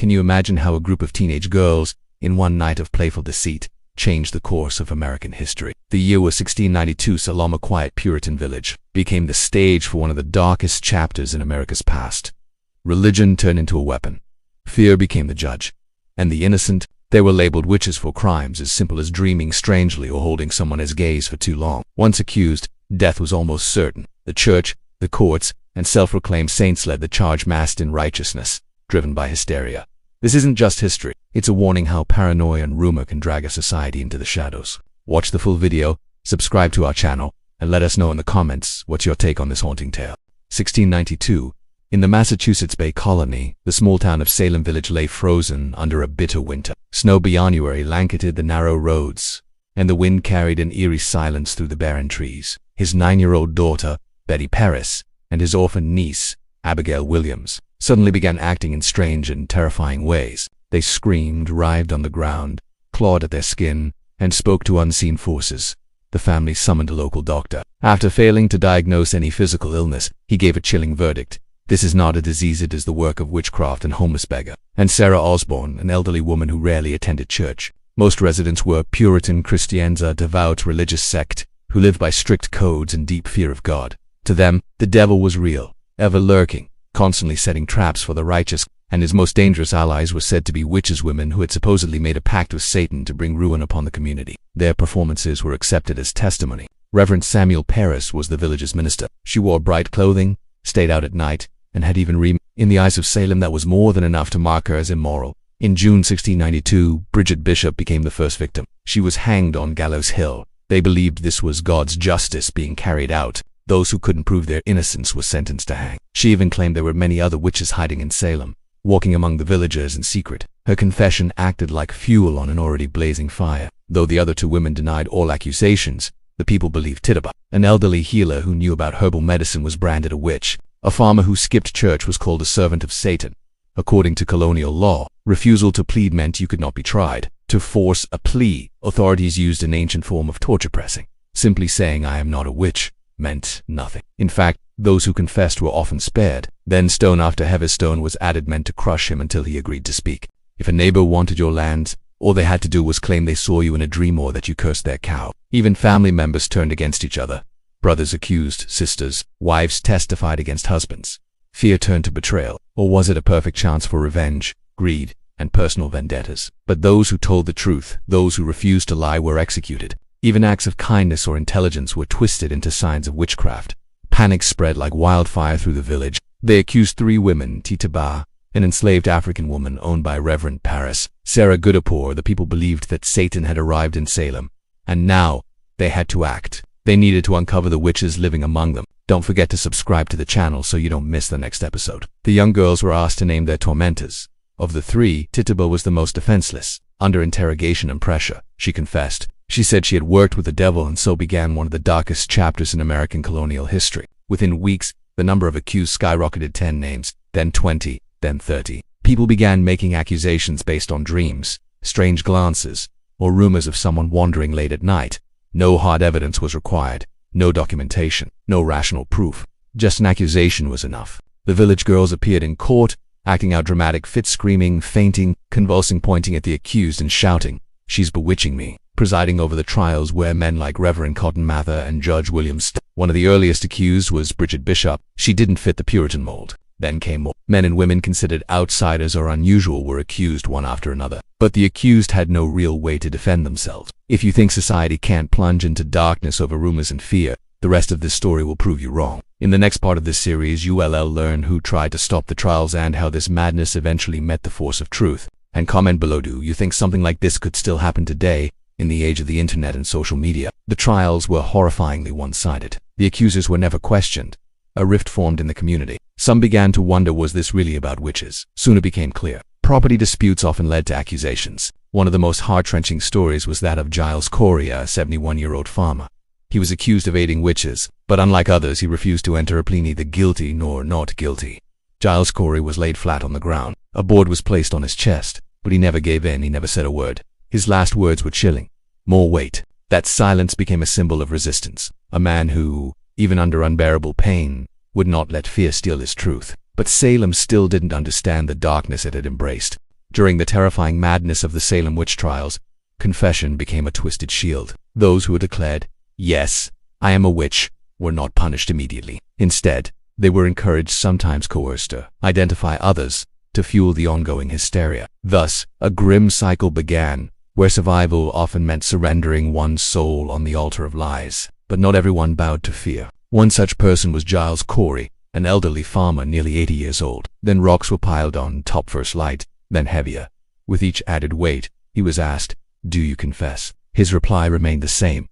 Can you imagine how a group of teenage girls, in one night of playful deceit, changed the course of American history? The year was 1692. Salem, a quiet Puritan village, became the stage for one of the darkest chapters in America's past. Religion turned into a weapon. Fear became the judge. And the innocent, they were labeled witches for crimes as simple as dreaming strangely or holding someone as gaze for too long. Once accused, death was almost certain. The church, the courts, and self-proclaimed saints led the charge, masked in righteousness, driven by hysteria. This isn't just history. It's a warning how paranoia and rumor can drag a society into the shadows. Watch the full video, subscribe to our channel, and let us know in the comments what's your take on this haunting tale. 1692. In the Massachusetts Bay Colony, the small town of Salem Village lay frozen under a bitter winter. Snow beyondary blanketed the narrow roads, and the wind carried an eerie silence through the barren trees. His 9-year-old daughter, Betty Paris, and his orphaned niece, Abigail Williams, suddenly began acting in strange and terrifying ways. They screamed, writhed on the ground, clawed at their skin, and spoke to unseen forces. The family summoned a local doctor. After failing to diagnose any physical illness, he gave a chilling verdict. This is not a disease, it is the work of witchcraft and homeless beggar. And Sarah Osborne, an elderly woman who rarely attended church. Most residents were Puritan Christians, a devout religious sect who lived by strict codes and deep fear of God. To them, the devil was real, ever lurking, constantly setting traps for the righteous, and his most dangerous allies were said to be witches women who had supposedly made a pact with Satan to bring ruin upon the community. Their performances were accepted as testimony. Reverend Samuel Paris was the village's minister. She wore bright clothing, stayed out at night, and had even in the eyes of Salem that was more than enough to mark her as immoral. In June 1692, Bridget Bishop became the first victim. She was hanged on Gallows Hill. They believed this was God's justice being carried out. Those who couldn't prove their innocence were sentenced to hang. She even claimed there were many other witches hiding in Salem, walking among the villagers in secret. Her confession acted like fuel on an already blazing fire. Though the other two women denied all accusations, the people believed Tituba, an elderly healer who knew about herbal medicine, was branded a witch. A farmer who skipped church was called a servant of Satan. According to colonial law, refusal to plead meant you could not be tried. To force a plea, authorities used an ancient form of torture pressing. Simply saying "I am not a witch" meant nothing. In fact, those who confessed were often spared. Then stone after heavy stone was added, meant to crush him until he agreed to speak. If a neighbor wanted your land, all they had to do was claim they saw you in a dream or that you cursed their cow. Even family members turned against each other. Brothers accused sisters, wives testified against husbands. Fear turned to betrayal. Or was it a perfect chance for revenge, greed, and personal vendettas? But those who told the truth, those who refused to lie, were executed. Even acts of kindness or intelligence were twisted into signs of witchcraft. Panic spread like wildfire through the village. They accused 3 women, Tituba, an enslaved African woman owned by Reverend Paris, Sarah Goodapore. The people believed that Satan had arrived in Salem, and now they had to act. They needed to uncover the witches living among them. Don't forget to subscribe to the channel so you don't miss the next episode. The young girls were asked to name their tormentors. Of the 3, Tituba was the most defenseless. Under interrogation and pressure, she confessed. She said she had worked with the devil, and so began one of the darkest chapters in American colonial history. Within weeks, the number of accused skyrocketed. 10 names, then 20, then 30. People began making accusations based on dreams, strange glances, or rumors of someone wandering late at night. No hard evidence was required, no documentation, no rational proof. Just an accusation was enough. The village girls appeared in court, acting out dramatic fits, screaming, fainting, convulsing, pointing at the accused and shouting, "She's bewitching me." Presiding over the trials were men like Reverend Cotton Mather and Judge William St. One of the earliest accused was Bridget Bishop. She didn't fit the Puritan mold. Then came more. Men and women considered outsiders or unusual were accused one after another. But the accused had no real way to defend themselves. If you think society can't plunge into darkness over rumors and fear, the rest of this story will prove you wrong. In the next part of this series, you'll learn who tried to stop the trials and how this madness eventually met the force of truth. And comment below, do you think something like this could still happen today, in the age of the internet and social media? The trials were horrifyingly one-sided. The accusers were never questioned. A rift formed in the community. Some began to wonder, was this really about witches? Soon it became clear. Property disputes often led to accusations. One of the most heart-wrenching stories was that of Giles Corey, a 71-year-old farmer. He was accused of aiding witches, but unlike others, he refused to enter a plea neither guilty nor not guilty. Giles Corey was laid flat on the ground. A board was placed on his chest, but he never gave in. He never said a word. His last words were chilling. More weight. That silence became a symbol of resistance. A man who, even under unbearable pain, would not let fear steal his truth. But Salem still didn't understand the darkness it had embraced. During the terrifying madness of the Salem Witch Trials, confession became a twisted shield. Those who had declared, "Yes, I am a witch," were not punished immediately. Instead, they were encouraged, sometimes coerced, to identify others to fuel the ongoing hysteria. Thus, a grim cycle began, where survival often meant surrendering one's soul on the altar of lies. But not everyone bowed to fear. One such person was Giles Corey, an elderly farmer nearly 80 years old. Then rocks were piled on top first light, then heavier. With each added weight, he was asked, "Do you confess?" His reply remained the same.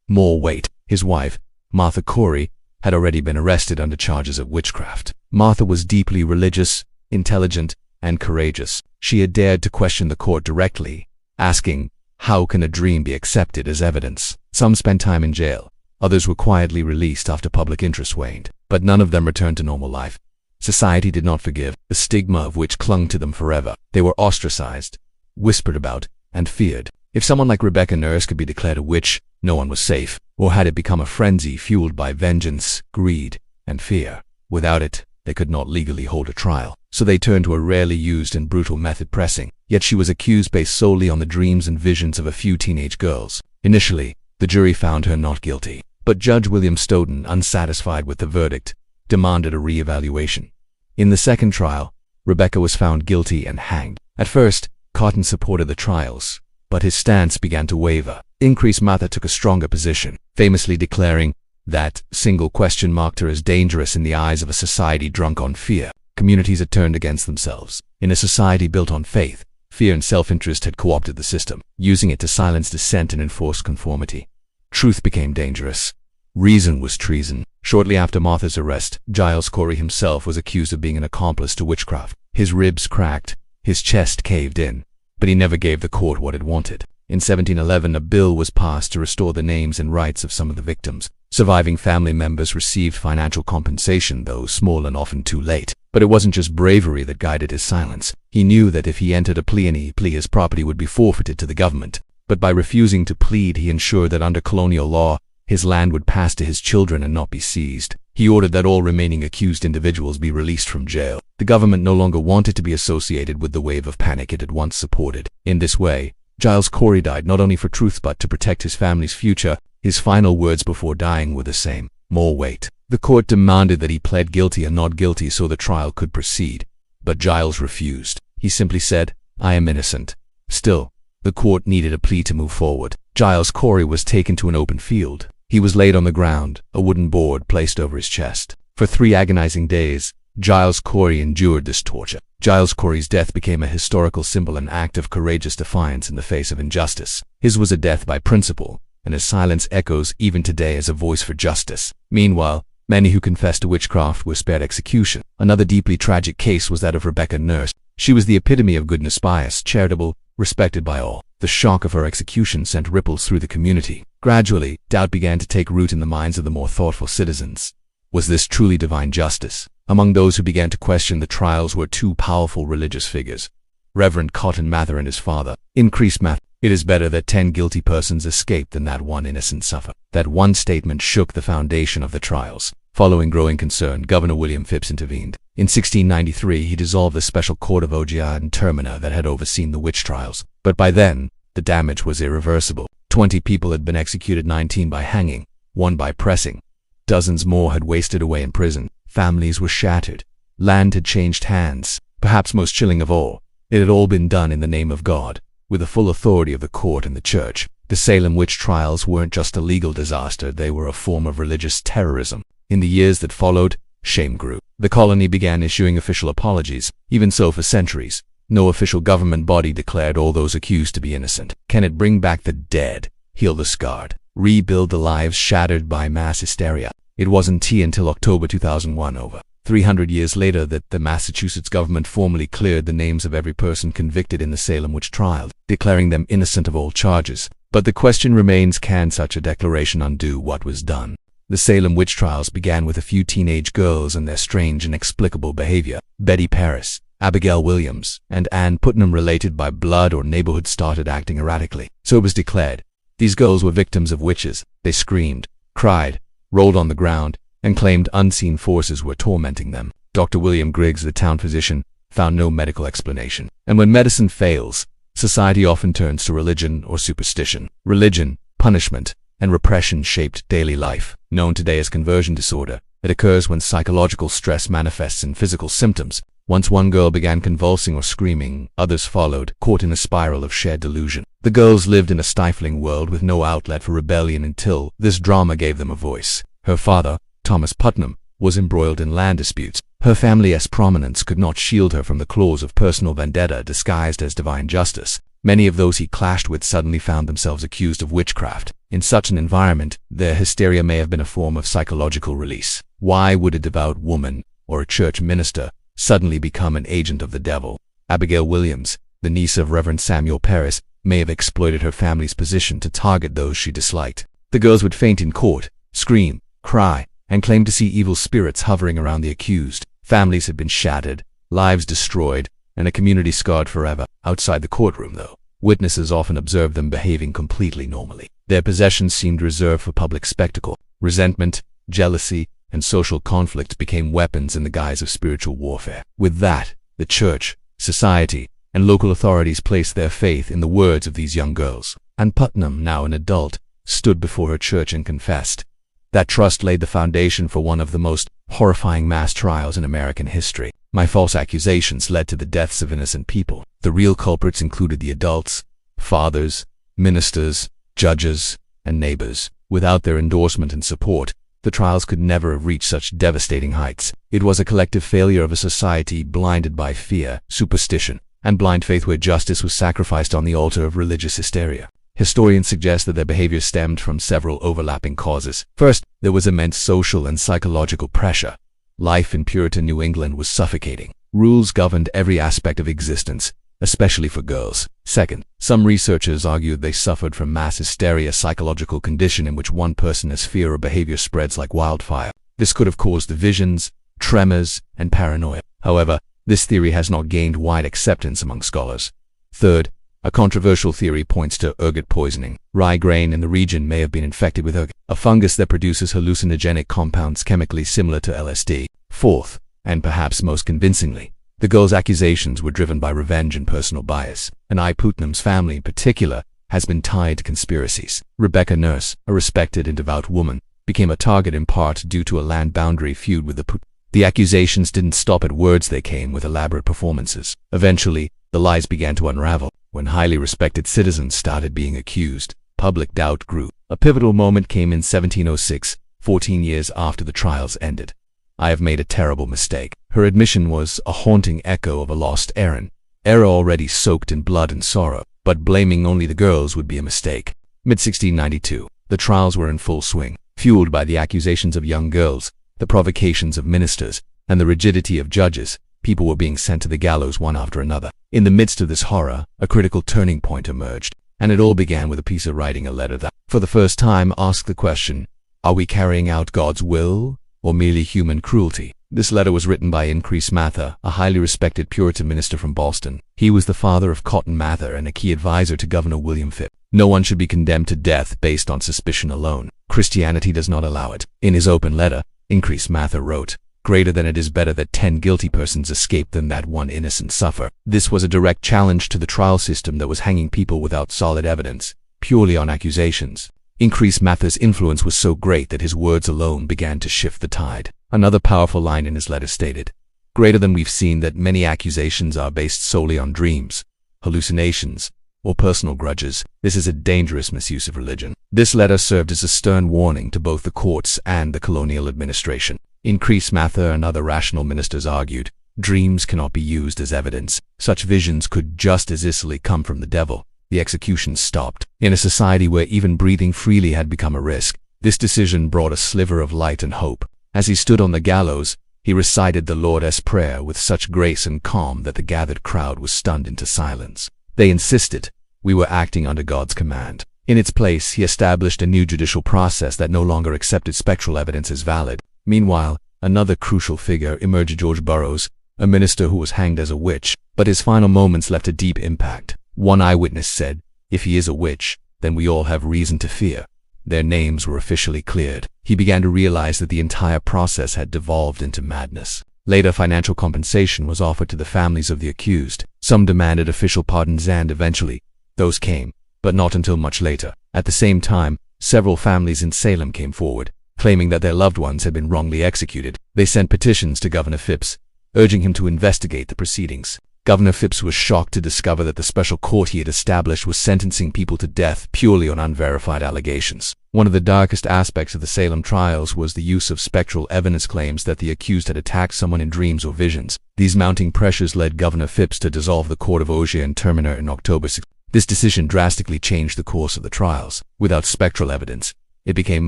More weight. His wife, Martha Corey, had already been arrested under charges of witchcraft. Martha was deeply religious, intelligent, and courageous. She had dared to question the court directly, asking, "How can a dream be accepted as evidence?" Some spent time in jail. Others were quietly released after public interest waned. But none of them returned to normal life. Society did not forgive, the stigma of which clung to them forever. They were ostracized, whispered about, and feared. If someone like Rebecca Nurse could be declared a witch, no one was safe. Or had it become a frenzy fueled by vengeance, greed, and fear? Without it, they could not legally hold a trial. So they turned to a rarely used and brutal method: pressing. Yet she was accused based solely on the dreams and visions of a few teenage girls. Initially, the jury found her not guilty. But Judge William Stoughton, unsatisfied with the verdict, demanded a re-evaluation. In the second trial, Rebecca was found guilty and hanged. At first, Cotton supported the trials, but his stance began to waver. Increase Mather took a stronger position, famously declaring that single question marked her as dangerous in the eyes of a society drunk on fear. Communities had turned against themselves. In a society built on faith, fear and self-interest had co-opted the system, using it to silence dissent and enforce conformity. Truth became dangerous. Reason was treason. Shortly after Martha's arrest, Giles Corey himself was accused of being an accomplice to witchcraft. His ribs cracked, his chest caved in, but he never gave the court what it wanted. In 1711, a bill was passed to restore the names and rights of some of the victims. Surviving family members received financial compensation, though small and often too late. But it wasn't just bravery that guided his silence. He knew that if he entered a plea, his property would be forfeited to the government. But by refusing to plead, he ensured that under colonial law, his land would pass to his children and not be seized. He ordered that all remaining accused individuals be released from jail. The government no longer wanted to be associated with the wave of panic it had once supported. In this way, Giles Corey died not only for truth but to protect his family's future. His final words before dying were the same: more weight. The court demanded that he pled guilty and not guilty so the trial could proceed. But Giles refused. He simply said, "I am innocent." Still, the court needed a plea to move forward. Giles Corey was taken to an open field. He was laid on the ground, a wooden board placed over his chest. For 3 agonizing days, Giles Corey endured this torture. Giles Corey's death became a historical symbol, an act of courageous defiance in the face of injustice. His was a death by principle, and his silence echoes even today as a voice for justice. Meanwhile, many who confessed to witchcraft were spared execution. Another deeply tragic case was that of Rebecca Nurse. She was the epitome of goodness, pious, charitable, respected by all. The shock of her execution sent ripples through the community. Gradually, doubt began to take root in the minds of the more thoughtful citizens. Was this truly divine justice? Among those who began to question the trials were 2 powerful religious figures: Reverend Cotton Mather and his father, Increase Mather. "It is better that 10 guilty persons escape than that one innocent suffer." That one statement shook the foundation of the trials. Following growing concern, Governor William Phips intervened. In 1693, he dissolved the special court of Ogia and Termina that had overseen the witch trials. But by then, the damage was irreversible. 20 people had been executed, 19 by hanging, 1 by pressing. Dozens more had wasted away in prison. Families were shattered. Land had changed hands. Perhaps most chilling of all, it had all been done in the name of God, with the full authority of the court and the church. The Salem Witch Trials weren't just a legal disaster, they were a form of religious terrorism. In the years that followed, shame grew. The colony began issuing official apologies. Even so, for centuries, no official government body declared all those accused to be innocent. Can it bring back the dead, heal the scarred, rebuild the lives shattered by mass hysteria? It wasn't until October 2001, over 300 years later, that the Massachusetts government formally cleared the names of every person convicted in the Salem Witch Trial, declaring them innocent of all charges. But the question remains, can such a declaration undo what was done? The Salem Witch Trials began with a few teenage girls and their strange, inexplicable behavior. Betty Paris, Abigail Williams, and Ann Putnam, related by blood or neighborhood, started acting erratically. So it was declared, these girls were victims of witches. They screamed, cried, rolled on the ground, and claimed unseen forces were tormenting them. Dr. William Griggs, the town physician, found no medical explanation. And when medicine fails, society often turns to religion or superstition. Religion, punishment, and repression shaped daily life. Known today as conversion disorder, it occurs when psychological stress manifests in physical symptoms. Once one girl began convulsing or screaming, others followed, caught in a spiral of shared delusion. The girls lived in a stifling world with no outlet for rebellion until this drama gave them a voice. Her father, Thomas Putnam, was embroiled in land disputes. Her family's prominence could not shield her from the claws of personal vendetta disguised as divine justice. Many of those he clashed with suddenly found themselves accused of witchcraft. In such an environment, their hysteria may have been a form of psychological release. Why would a devout woman or a church minister suddenly become an agent of the devil? Abigail Williams, the niece of Reverend Samuel Parris, may have exploited her family's position to target those she disliked. The girls would faint in court, scream, cry, and claim to see evil spirits hovering around the accused. Families had been shattered, lives destroyed, and a community scarred forever. Outside the courtroom, though, witnesses often observed them behaving completely normally. Their possessions seemed reserved for public spectacle. Resentment, jealousy, and social conflict became weapons in the guise of spiritual warfare. With that, the church, society, and local authorities placed their faith in the words of these young girls. And Putnam, now an adult, stood before her church and confessed. That trust laid the foundation for one of the most horrifying mass trials in American history. My false accusations led to the deaths of innocent people. The real culprits included the adults, fathers, ministers, judges, and neighbors. Without their endorsement and support, the trials could never have reached such devastating heights. It was a collective failure of a society blinded by fear, superstition, and blind faith, where justice was sacrificed on the altar of religious hysteria. Historians suggest that their behavior stemmed from several overlapping causes. First, there was immense social and psychological pressure. Life in Puritan New England was suffocating. Rules governed every aspect of existence, especially for girls. Second, some researchers argued they suffered from mass hysteria, a psychological condition in which one person's fear or behavior spreads like wildfire. This could have caused visions, tremors, and paranoia. However, this theory has not gained wide acceptance among scholars. Third, a controversial theory points to ergot poisoning. Rye grain in the region may have been infected with ergot, a fungus that produces hallucinogenic compounds chemically similar to LSD. Fourth, and perhaps most convincingly, the girls' accusations were driven by revenge and personal bias. And Putnam's family in particular has been tied to conspiracies. Rebecca Nurse, a respected and devout woman, became a target in part due to a land boundary feud with the Putnams. The accusations didn't stop at words, they came with elaborate performances. Eventually, the lies began to unravel. When highly respected citizens started being accused, public doubt grew. A pivotal moment came in 1706, 14 years after the trials ended. I have made a terrible mistake. Her admission was a haunting echo of a lost errand. Error already soaked in blood and sorrow, but blaming only the girls would be a mistake. Mid-1692, the trials were in full swing, fueled by the accusations of young girls, the provocations of ministers, and the rigidity of judges. People were being sent to the gallows one after another. In the midst of this horror, a critical turning point emerged, and it all began with a piece of writing, a letter that, for the first time, asked the question, are we carrying out God's will, or merely human cruelty? This letter was written by Increase Mather, a highly respected Puritan minister from Boston. He was the father of Cotton Mather and a key advisor to Governor William Phipp. No one should be condemned to death based on suspicion alone. Christianity does not allow it. In his open letter, Increase Mather wrote, "Greater than it is better that 10 guilty persons escape than that one innocent suffer." This was a direct challenge to the trial system that was hanging people without solid evidence, purely on accusations. Increase Mather's influence was so great that his words alone began to shift the tide. Another powerful line in his letter stated, "Greater than we've seen that many accusations are based solely on dreams, hallucinations, or personal grudges. This is a dangerous misuse of religion." This letter served as a stern warning to both the courts and the colonial administration. Increase Mather and other rational ministers argued, dreams cannot be used as evidence. Such visions could just as easily come from the devil. The executions stopped. In a society where even breathing freely had become a risk, this decision brought a sliver of light and hope. As he stood on the gallows, he recited the Lord's Prayer with such grace and calm that the gathered crowd was stunned into silence. They insisted, we were acting under God's command. In its place, he established a new judicial process that no longer accepted spectral evidence as valid. Meanwhile, another crucial figure emerged, George Burroughs, a minister who was hanged as a witch, but his final moments left a deep impact. One eyewitness said, "If he is a witch, then we all have reason to fear." Their names were officially cleared. He began to realize that the entire process had devolved into madness. Later, financial compensation was offered to the families of the accused. Some demanded official pardons, and eventually, those came, but not until much later. At the same time, several families in Salem came forward, claiming that their loved ones had been wrongly executed. They sent petitions to Governor Phipps, urging him to investigate the proceedings. Governor Phipps was shocked to discover that the special court he had established was sentencing people to death purely on unverified allegations. One of the darkest aspects of the Salem trials was the use of spectral evidence claims that the accused had attacked someone in dreams or visions. These mounting pressures led Governor Phipps to dissolve the Court of Ogier and Terminer in October 6. This decision drastically changed the course of the trials. Without spectral evidence, it became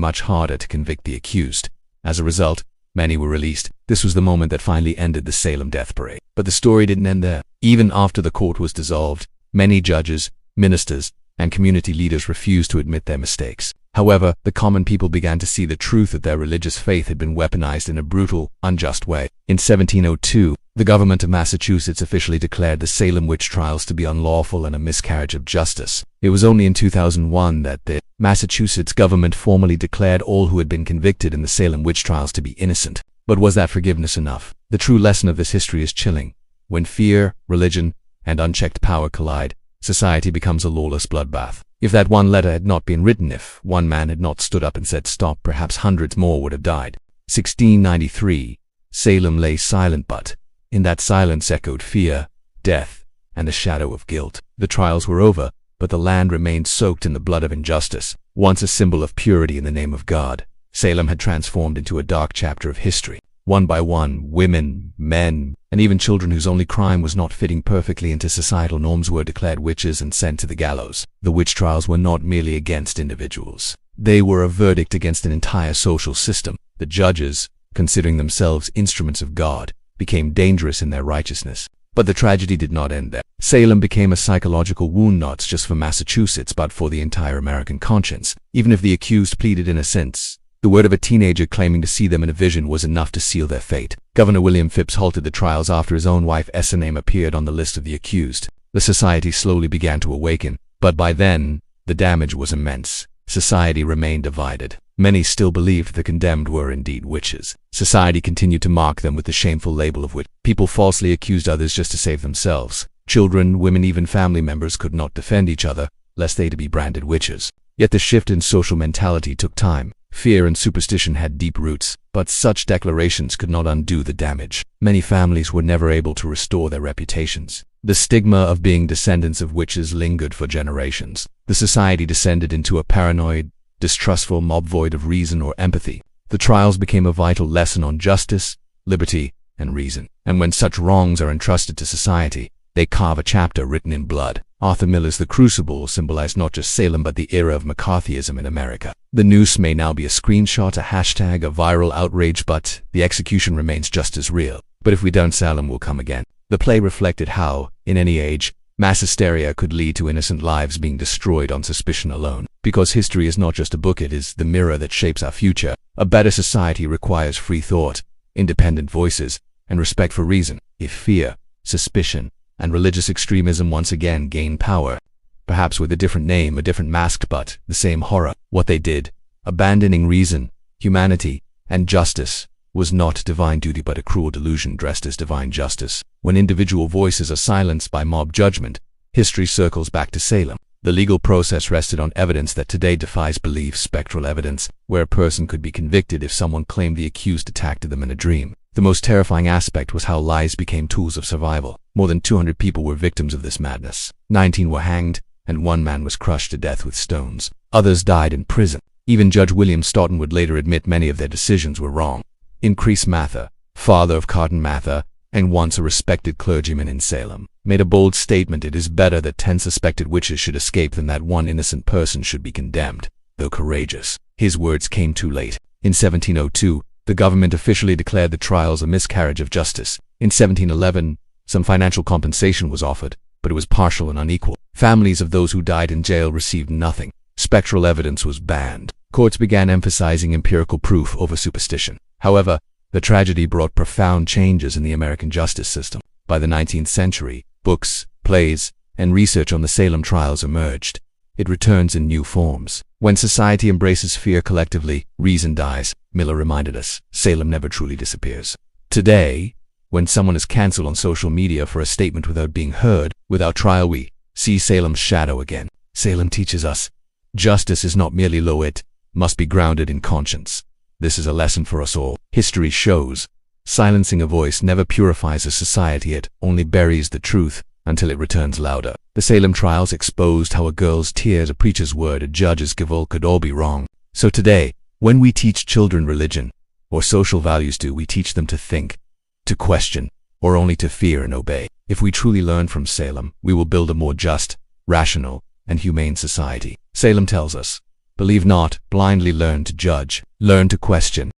much harder to convict the accused. As a result, many were released. This was the moment that finally ended the Salem death parade. But the story didn't end there. Even after the court was dissolved, many judges, ministers, and community leaders refused to admit their mistakes. However, the common people began to see the truth that their religious faith had been weaponized in a brutal, unjust way. In 1702, the government of Massachusetts officially declared the Salem Witch Trials to be unlawful and a miscarriage of justice. It was only in 2001 that the Massachusetts government formally declared all who had been convicted in the Salem Witch Trials to be innocent. But was that forgiveness enough? The true lesson of this history is chilling. When fear, religion, and unchecked power collide, society becomes a lawless bloodbath. If that one letter had not been written, if one man had not stood up and said stop, perhaps hundreds more would have died. 1693, Salem lay silent, but in that silence echoed fear, death, and the shadow of guilt. The trials were over, but the land remained soaked in the blood of injustice. Once a symbol of purity in the name of God, Salem had transformed into a dark chapter of history. One by one, women, men, and even children whose only crime was not fitting perfectly into societal norms were declared witches and sent to the gallows. The witch trials were not merely against individuals. They were a verdict against an entire social system. The judges, considering themselves instruments of God, became dangerous in their righteousness. But the tragedy did not end there. Salem became a psychological wound not just for Massachusetts but for the entire American conscience. Even if the accused pleaded innocence, the word of a teenager claiming to see them in a vision was enough to seal their fate. Governor William Phipps halted the trials after his own wife's name appeared on the list of the accused. The society slowly began to awaken, but by then, the damage was immense. Society remained divided. Many still believed the condemned were indeed witches. Society continued to mock them with the shameful label of witch. People falsely accused others just to save themselves. Children, women, even family members could not defend each other, lest they be branded witches. Yet the shift in social mentality took time. Fear and superstition had deep roots, but such declarations could not undo the damage. Many families were never able to restore their reputations. The stigma of being descendants of witches lingered for generations. The society descended into a paranoid, distrustful mob void of reason or empathy. The trials became a vital lesson on justice, liberty, and reason. And when such wrongs are entrusted to society, they carve a chapter written in blood. Arthur Miller's The Crucible symbolized not just Salem but the era of McCarthyism in America. The noose may now be a screenshot, a hashtag, a viral outrage, but the execution remains just as real. But if we don't, Salem will come again. The play reflected how, in any age, mass hysteria could lead to innocent lives being destroyed on suspicion alone. Because history is not just a book, it is the mirror that shapes our future. A better society requires free thought, independent voices, and respect for reason. If fear, suspicion, and religious extremism once again gain power, perhaps with a different name, a different mask, but the same horror. What they did, abandoning reason, humanity, and justice, was not divine duty but a cruel delusion dressed as divine justice. When individual voices are silenced by mob judgment, history circles back to Salem. The legal process rested on evidence that today defies belief, spectral evidence, where a person could be convicted if someone claimed the accused attacked them in a dream. The most terrifying aspect was how lies became tools of survival. More than 200 people were victims of this madness. 19 were hanged, and one man was crushed to death with stones. Others died in prison. Even Judge William Stoughton would later admit many of their decisions were wrong. Increase Mather, father of Cotton Mather, and once a respected clergyman in Salem, made a bold statement: it is better that 10 suspected witches should escape than that one innocent person should be condemned. Though courageous, his words came too late. In 1702, the government officially declared the trials a miscarriage of justice. In 1711, some financial compensation was offered, but it was partial and unequal. Families of those who died in jail received nothing. Spectral evidence was banned. Courts began emphasizing empirical proof over superstition. However, the tragedy brought profound changes in the American justice system. By the 19th century, books, plays, and research on the Salem trials emerged. It returns in new forms. When society embraces fear collectively, reason dies. Miller reminded us, Salem never truly disappears. Today, When someone is cancelled on social media for a statement without being heard, without trial, we see Salem's shadow again. Salem teaches us, justice is not merely law, it must be grounded in conscience. This is a lesson for us all. History shows, silencing a voice never purifies a society, it only buries the truth until it returns louder. The Salem trials exposed how a girl's tears, a preacher's word, a judge's gavel could all be wrong. So today, when we teach children religion or social values, do we teach them to think, to question, or only to fear and obey? If we truly learn from Salem, we will build a more just, rational, and humane society. Salem tells us, believe not, blindly learn to judge, learn to question,